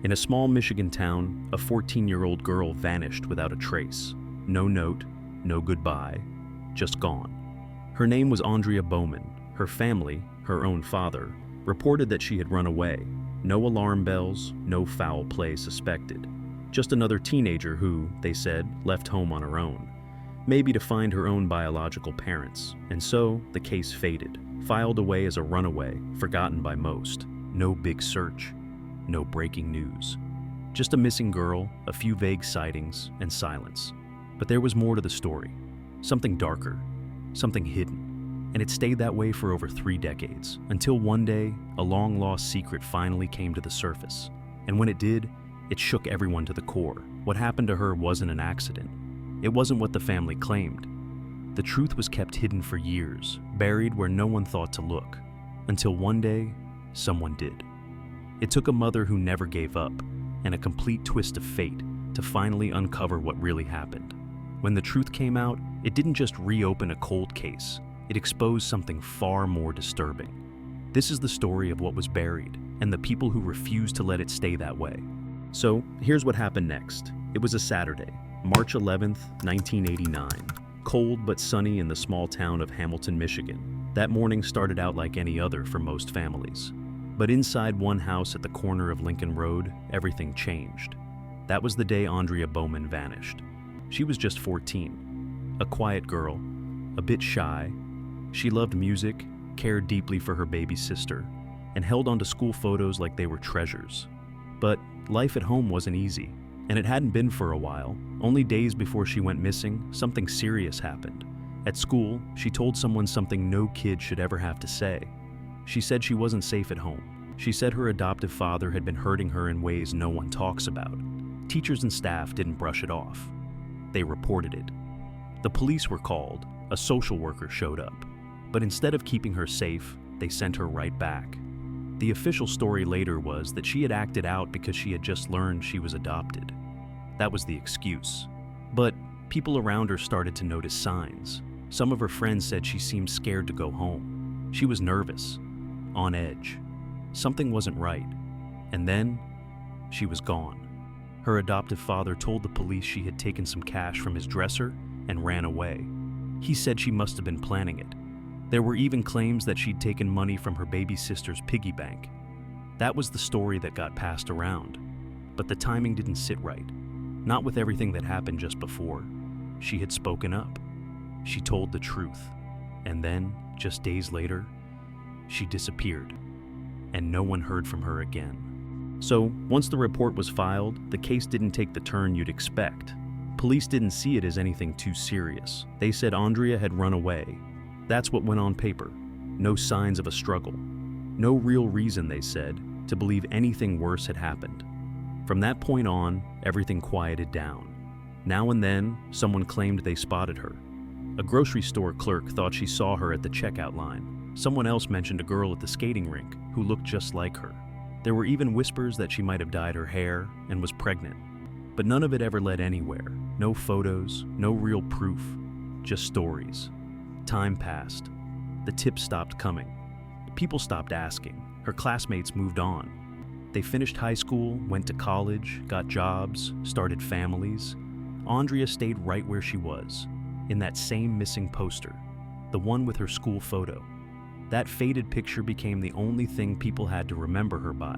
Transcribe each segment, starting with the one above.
In a small Michigan town, a 14-year-old girl vanished without a trace. No note, no goodbye, just gone. Her name was Aundria Bowman. Her family, her own father, reported that she had run away. No alarm bells, no foul play suspected. Just another teenager who, they said, left home on her own. Maybe to find her own biological parents. And so, the case faded, filed away as a runaway, forgotten by most. No big search. No breaking news. Just a missing girl, a few vague sightings, and silence. But there was more to the story. Something darker. Something hidden. And it stayed that way for over 3 decades, until one day, a long-lost secret finally came to the surface. And when it did, it shook everyone to the core. What happened to her wasn't an accident. It wasn't what the family claimed. The truth was kept hidden for years, buried where no one thought to look. Until one day, someone did. It took a mother who never gave up, and a complete twist of fate, to finally uncover what really happened. When the truth came out, it didn't just reopen a cold case, it exposed something far more disturbing. This is the story of what was buried, and the people who refused to let it stay that way. So, here's what happened next. It was a Saturday, March 11th, 1989. Cold but sunny in the small town of Hamilton, Michigan. That morning started out like any other for most families. But inside one house at the corner of Lincoln Road, everything changed. That was the day Aundria Bowman vanished. She was just 14, a quiet girl, a bit shy. She loved music, cared deeply for her baby sister, and held onto school photos like they were treasures. But life at home wasn't easy, and it hadn't been for a while. Only days before she went missing, something serious happened. At school, she told someone something no kid should ever have to say. She said she wasn't safe at home. She said her adoptive father had been hurting her in ways no one talks about. Teachers and staff didn't brush it off. They reported it. The police were called. A social worker showed up. But instead of keeping her safe, they sent her right back. The official story later was that she had acted out because she had just learned she was adopted. That was the excuse. But people around her started to notice signs. Some of her friends said she seemed scared to go home. She was nervous. On edge. Something wasn't right. And then, she was gone. Her adoptive father told the police she had taken some cash from his dresser and ran away. He said she must have been planning it. There were even claims that she'd taken money from her baby sister's piggy bank. That was the story that got passed around. But the timing didn't sit right. Not with everything that happened just before. She had spoken up. She told the truth. And then, just days later, she disappeared, and no one heard from her again. So, once the report was filed, the case didn't take the turn you'd expect. Police didn't see it as anything too serious. They said Aundria had run away. That's what went on paper. No signs of a struggle. No real reason, they said, to believe anything worse had happened. From that point on, everything quieted down. Now and then, someone claimed they spotted her. A grocery store clerk thought she saw her at the checkout line. Someone else mentioned a girl at the skating rink who looked just like her. There were even whispers that she might have dyed her hair and was pregnant. But none of it ever led anywhere. No photos, no real proof, just stories. Time passed. The tips stopped coming. People stopped asking. Her classmates moved on. They finished high school, went to college, got jobs, started families. Aundria stayed right where she was, in that same missing poster, the one with her school photo. That faded picture became the only thing people had to remember her by.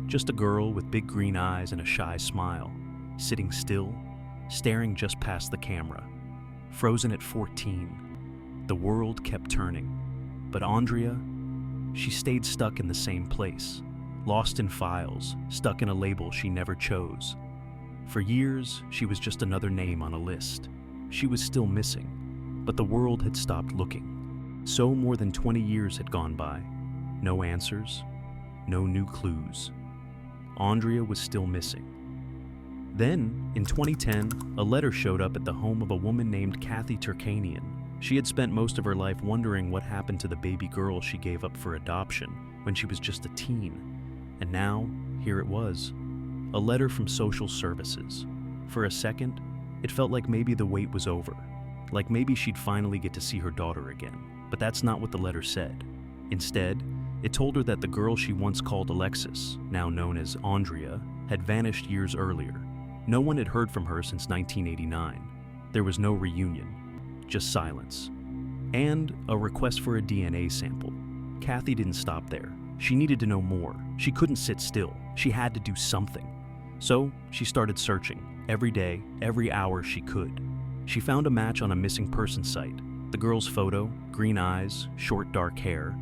Just a girl with big green eyes and a shy smile, sitting still, staring just past the camera. Frozen at 14. The world kept turning. But Aundria, she stayed stuck in the same place, lost in files, stuck in a label she never chose. For years, she was just another name on a list. She was still missing, but the world had stopped looking. So more than 20 years had gone by. No answers, no new clues. Aundria was still missing. Then, in 2010, a letter showed up at the home of a woman named Kathy Turkanian. She had spent most of her life wondering what happened to the baby girl she gave up for adoption when she was just a teen. And now, here it was. A letter from social services. For a second, it felt like maybe the wait was over. Like maybe she'd finally get to see her daughter again. But that's not what the letter said. Instead, it told her that the girl she once called Alexis, now known as Aundria, had vanished years earlier. No one had heard from her since 1989. There was no reunion, just silence. And a request for a DNA sample. Kathy didn't stop there. She needed to know more. She couldn't sit still. She had to do something. So she started searching, every day, every hour she could. She found a match on a missing person site. The girl's photo, green eyes, short dark hair,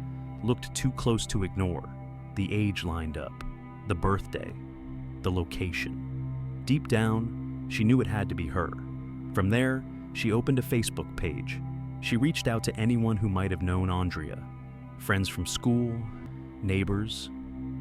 looked too close to ignore. The age lined up, the birthday, the location. Deep down, she knew it had to be her. From there, she opened a Facebook page. She reached out to anyone who might have known Aundria. Friends from school, neighbors,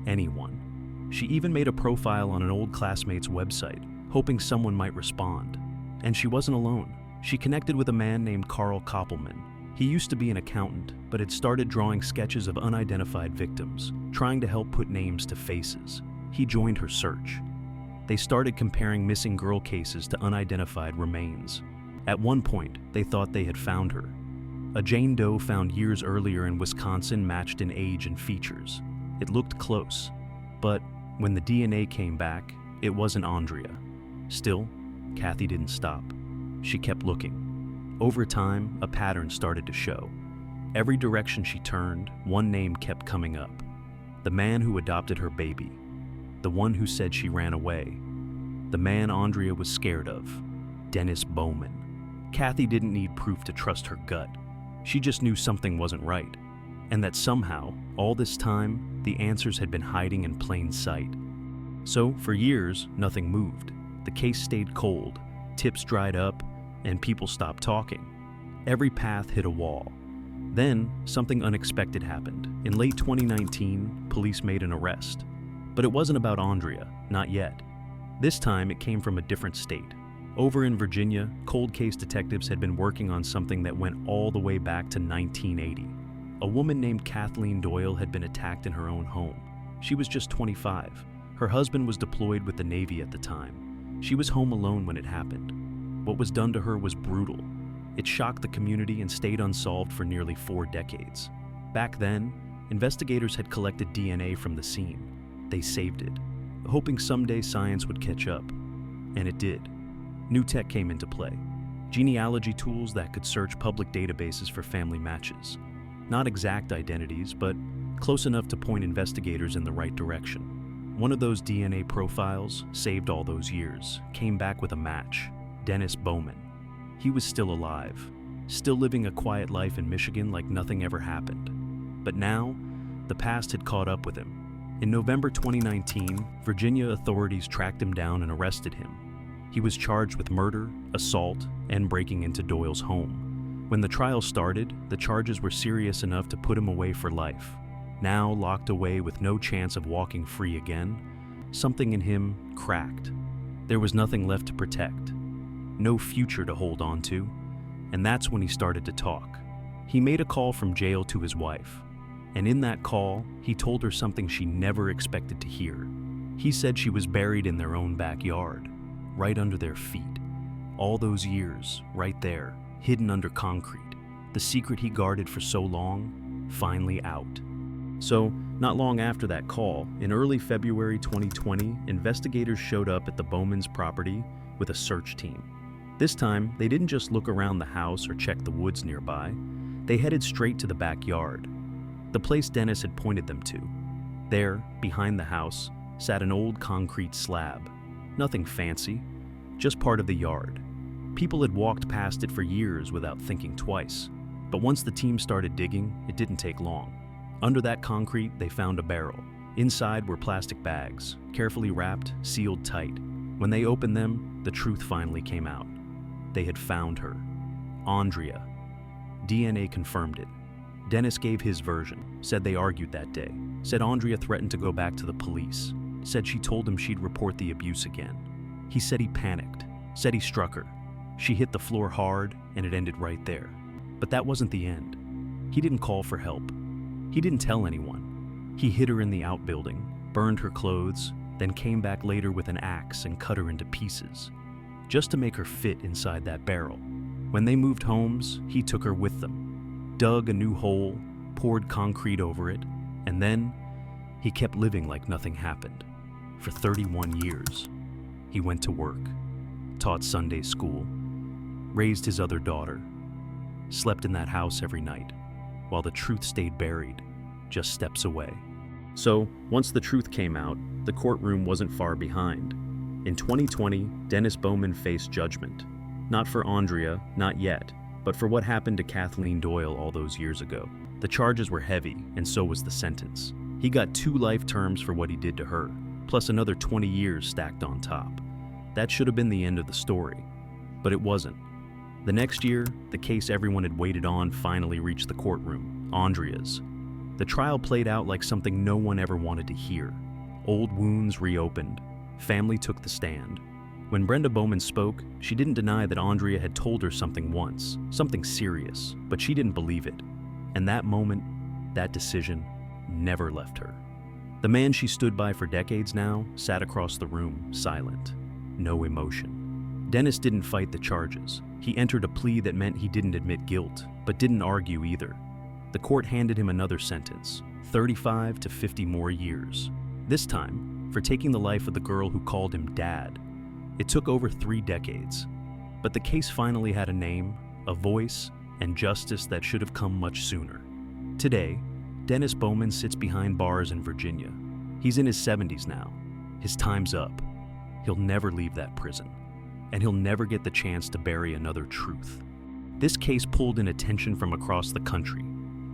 anyone. She even made a profile on an old classmate's website, hoping someone might respond. And she wasn't alone. She connected with a man named Carl Koppelman. He used to be an accountant, but had started drawing sketches of unidentified victims, trying to help put names to faces. He joined her search. They started comparing missing girl cases to unidentified remains. At one point, they thought they had found her. A Jane Doe found years earlier in Wisconsin matched in age and features. It looked close, but when the DNA came back, it wasn't Aundria. Still, Kathy didn't stop. She kept looking. Over time, a pattern started to show. Every direction she turned, one name kept coming up. The man who adopted her baby. The one who said she ran away. The man Aundria was scared of. Dennis Bowman. Kathy didn't need proof to trust her gut. She just knew something wasn't right. And that somehow, all this time, the answers had been hiding in plain sight. So, for years, nothing moved. The case stayed cold, tips dried up, and people stopped talking. Every path hit a wall. Then, something unexpected happened. In late 2019, police made an arrest. But it wasn't about Aundria, not yet. This time, it came from a different state. Over in Virginia, cold case detectives had been working on something that went all the way back to 1980. A woman named Kathleen Doyle had been attacked in her own home. She was just 25. Her husband was deployed with the Navy at the time. She was home alone when it happened. What was done to her was brutal. It shocked the community and stayed unsolved for nearly 4 decades. Back then, investigators had collected DNA from the scene. They saved it, hoping someday science would catch up. And it did. New tech came into play. Genealogy tools that could search public databases for family matches. Not exact identities, but close enough to point investigators in the right direction. One of those DNA profiles, saved all those years, came back with a match. Dennis Bowman. He was still alive, still living a quiet life in Michigan like nothing ever happened. But now, the past had caught up with him. In November 2019, Virginia authorities tracked him down and arrested him. He was charged with murder, assault, and breaking into Doyle's home. When the trial started, the charges were serious enough to put him away for life. Now locked away with no chance of walking free again, something in him cracked. There was nothing left to protect, no future to hold on to, and that's when he started to talk. He made a call from jail to his wife, and in that call, he told her something she never expected to hear. He said she was buried in their own backyard, right under their feet. All those years, right there, hidden under concrete. The secret he guarded for so long, finally out. So, not long after that call, in early February 2020, investigators showed up at the Bowman's property with a search team. This time, they didn't just look around the house or check the woods nearby. They headed straight to the backyard, the place Dennis had pointed them to. There, behind the house, sat an old concrete slab. Nothing fancy, just part of the yard. People had walked past it for years without thinking twice. But once the team started digging, it didn't take long. Under that concrete, they found a barrel. Inside were plastic bags, carefully wrapped, sealed tight. When they opened them, the truth finally came out. They had found her. Aundria. DNA confirmed it. Dennis gave his version, said they argued that day, said Aundria threatened to go back to the police, said she told him she'd report the abuse again. He said he panicked, said he struck her. She hit the floor hard, and it ended right there. But that wasn't the end. He didn't call for help. He didn't tell anyone. He hid her in the outbuilding, burned her clothes, then came back later with an axe and cut her into pieces, just to make her fit inside that barrel. When they moved homes, he took her with them, dug a new hole, poured concrete over it, and then he kept living like nothing happened. For 31 years, he went to work, taught Sunday school, raised his other daughter, slept in that house every night, while the truth stayed buried just steps away. So, once the truth came out, the courtroom wasn't far behind. In 2020, Dennis Bowman faced judgment. Not for Aundria, not yet, but for what happened to Kathleen Doyle all those years ago. The charges were heavy, and so was the sentence. He got 2 life terms for what he did to her, plus another 20 years stacked on top. That should have been the end of the story, but it wasn't. The next year, the case everyone had waited on finally reached the courtroom, Aundria's. The trial played out like something no one ever wanted to hear. Old wounds reopened. Family took the stand. When Brenda Bowman spoke, she didn't deny that Aundria had told her something once, something serious, but she didn't believe it. And that moment, that decision, never left her. The man she stood by for decades now sat across the room, silent, no emotion. Dennis didn't fight the charges. He entered a plea that meant he didn't admit guilt, but didn't argue either. The court handed him another sentence, 35 to 50 more years. This time, for taking the life of the girl who called him Dad. It took over 3 decades. But the case finally had a name, a voice, and justice that should have come much sooner. Today, Dennis Bowman sits behind bars in Virginia. He's in his 70s now. His time's up. He'll never leave that prison. And he'll never get the chance to bury another truth. This case pulled in attention from across the country.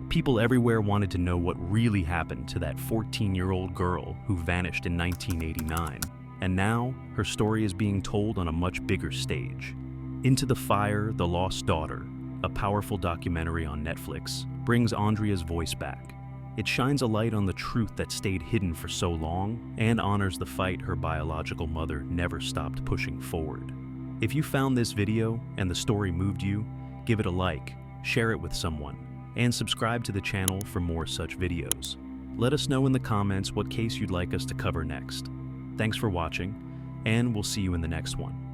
People everywhere wanted to know what really happened to that 14-year-old girl who vanished in 1989. And now, her story is being told on a much bigger stage. Into the Fire, The Lost Daughter, a powerful documentary on Netflix, brings Aundria's voice back. It shines a light on the truth that stayed hidden for so long and honors the fight her biological mother never stopped pushing forward. If you found this video and the story moved you, give it a like, share it with someone, and subscribe to the channel for more such videos. Let us know in the comments what case you'd like us to cover next. Thanks for watching, and we'll see you in the next one.